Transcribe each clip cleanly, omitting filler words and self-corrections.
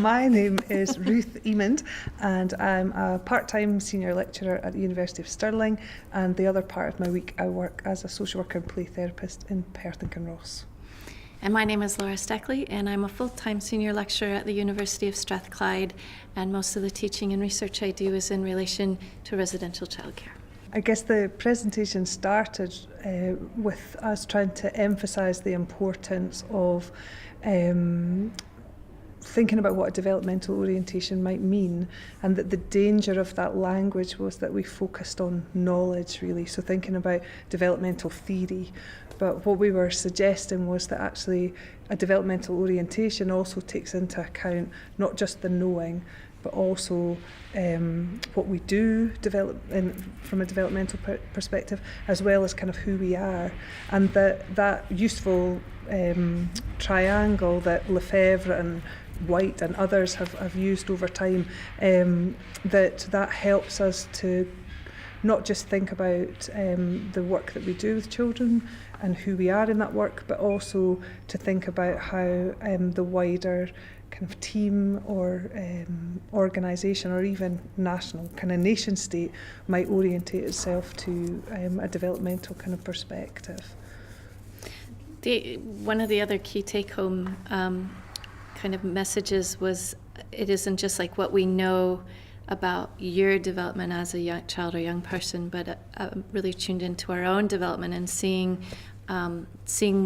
My name is Ruth Emond, and I'm a part-time senior lecturer at the University of Stirling, and the other part of my week I work as a social worker and play therapist in Perth and Kinross. And my name is Laura Steckley, and I'm a full-time senior lecturer at the University of Strathclyde, and most of the teaching and research I do is in relation to residential childcare. I guess the presentation started with us trying to emphasise the importance of thinking about what a developmental orientation might mean, and that the danger of that language was that we focused on knowledge, really, so thinking about developmental theory. But what we were suggesting was that actually a developmental orientation also takes into account not just the knowing, but also what we do develop from a developmental perspective, as well as kind of who we are, and that useful triangle that Lefebvre and White and others have used over time, that helps us to not just think about the work that we do with children and who we are in that work, but also to think about how the wider kind of team or organisation, or even national kind of nation state, might orientate itself to a developmental kind of perspective. One of the other key take-home kind of messages was, it isn't just like what we know about your development as a young child or young person, but really tuned into our own development and seeing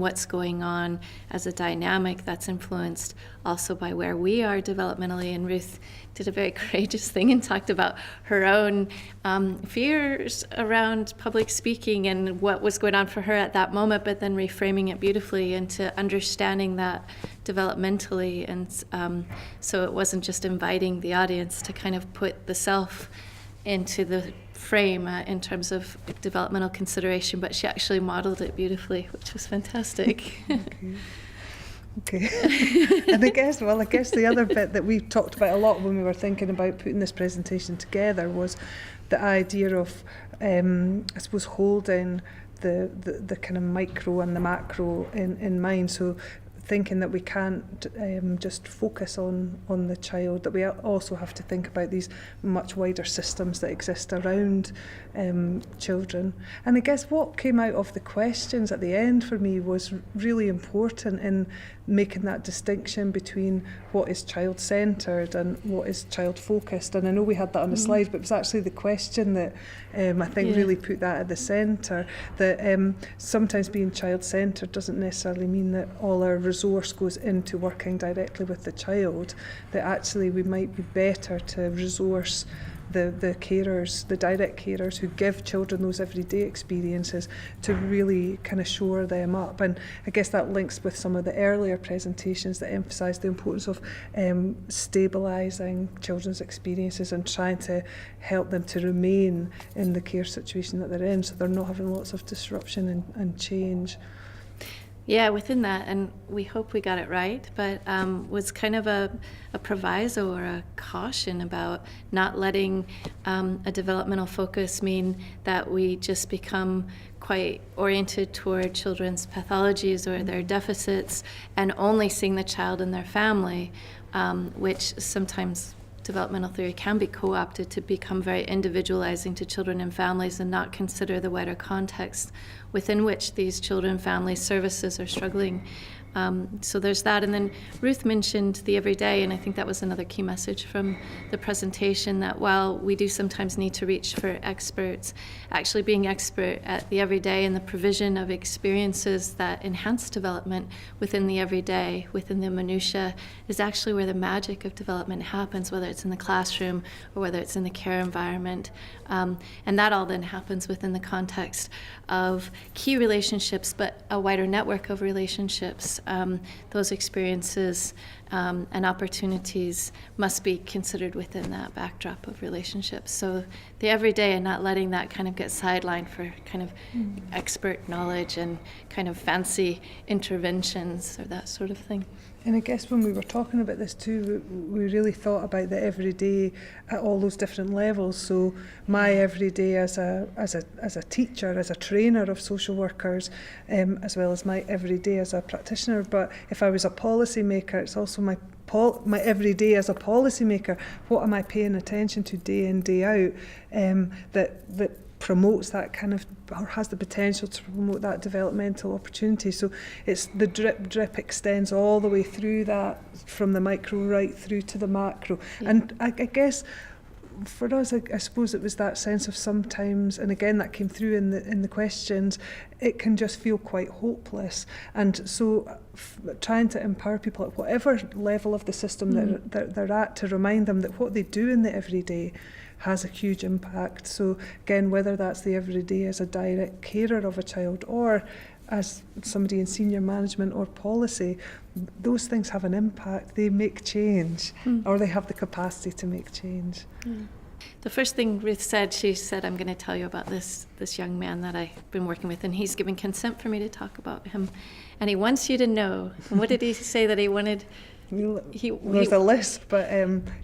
what's going on as a dynamic that's influenced also by where we are developmentally. And Ruth did a very courageous thing and talked about her own fears around public speaking and what was going on for her at that moment, but then reframing it beautifully into understanding that developmentally. And so it wasn't just inviting the audience to kind of put the self into the frame in terms of developmental consideration, but she actually modeled it beautifully, which was fantastic. Okay. And I guess the other bit that we talked about a lot when we were thinking about putting this presentation together was the idea of, I suppose, holding the kind of micro and the macro in mind. So thinking that we can't just focus on the child, that we also have to think about these much wider systems that exist around children. And I guess what came out of the questions at the end for me was really important in making that distinction between what is child-centred and what is child-focused. And I know we had that on the slide, but it was actually the question that I think really put that at the centre, that sometimes being child-centred doesn't necessarily mean that all our resource goes into working directly with the child, that actually we might be better to resource the carers, the direct carers who give children those everyday experiences, to really kind of shore them up. And I guess that links with some of the earlier presentations that emphasise the importance of stabilising children's experiences and trying to help them to remain in the care situation that they're in, so they're not having lots of disruption and change. Yeah, within that, and we hope we got it right, but was kind of a proviso or a caution about not letting a developmental focus mean that we just become quite oriented toward children's pathologies or their deficits and only seeing the child and their family, which sometimes developmental theory can be co-opted to become very individualizing to children and families and not consider the wider context within which these children and family services are struggling. So there's that. And then Ruth mentioned the everyday, and I think that was another key message from the presentation, that while we do sometimes need to reach for experts, actually being expert at the everyday and the provision of experiences that enhance development within the everyday, within the minutiae, is actually where the magic of development happens, whether it's in the classroom or whether it's in the care environment. And that all then happens within the context of key relationships, but a wider network of relationships. Those experiences and opportunities must be considered within that backdrop of relationships. So the everyday, and not letting that kind of get sidelined for kind of expert knowledge and kind of fancy interventions or that sort of thing. And I guess when we were talking about this too, we really thought about the everyday at all those different levels. So my everyday as a teacher, as a trainer of social workers, as well as my everyday as a practitioner. But if I was a policy maker, it's also my my everyday as a policymaker, what am I paying attention to day in, day out, that promotes that kind of, or has the potential to promote that developmental opportunity. So it's the drip extends all the way through that, from the micro right through to the macro. Yeah. And I guess for us, I suppose it was that sense of sometimes, and again that came through in the questions, it can just feel quite hopeless. And so trying to empower people at whatever level of the system that they're at, to remind them that what they do in the everyday has a huge impact. So again, whether that's the everyday as a direct carer of a child, or as somebody in senior management or policy, those things have an impact. They make change, or they have the capacity to make change. The first thing Ruth said, she said, I'm going to tell you about this young man that I've been working with, and he's given consent for me to talk about him, and he wants you to know. And what did he say that he wanted? There's a list, but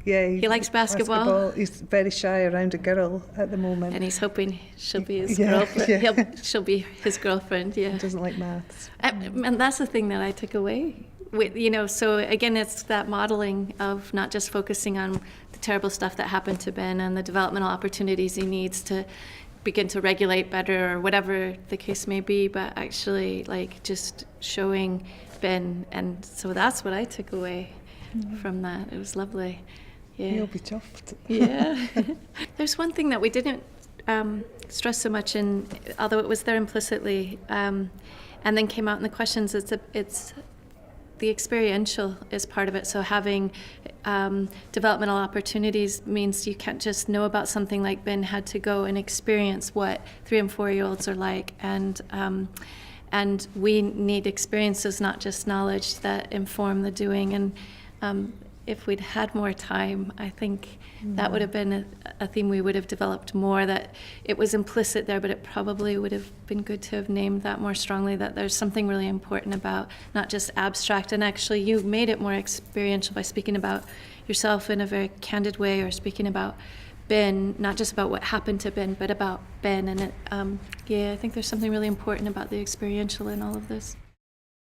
he likes basketball. He's very shy around a girl at the moment, and he's hoping she'll be his girlfriend. Yeah. She'll be his girlfriend. Yeah, he doesn't like maths, and that's the thing that I took away. So again, it's that modeling of not just focusing on the terrible stuff that happened to Ben and the developmental opportunities he needs to begin to regulate better, or whatever the case may be, but actually like just showing Ben. And so that's what I took away from that. It was lovely. Yeah. You'll be chuffed. Yeah. There's one thing that we didn't stress so much, although it was there implicitly, and then came out in the questions. It's the experiential is part of it. So having developmental opportunities means you can't just know about something. Like Ben had to go and experience what 3 and 4-year-olds are like, and we need experiences, not just knowledge, that inform the doing. And if we'd had more time, I think that would have been a theme we would have developed more, that it was implicit there, but it probably would have been good to have named that more strongly, that there's something really important about not just abstract. And actually you made it more experiential by speaking about yourself in a very candid way, or speaking about Ben, not just about what happened to Ben, but about Ben. And I think there's something really important about the experiential in all of this.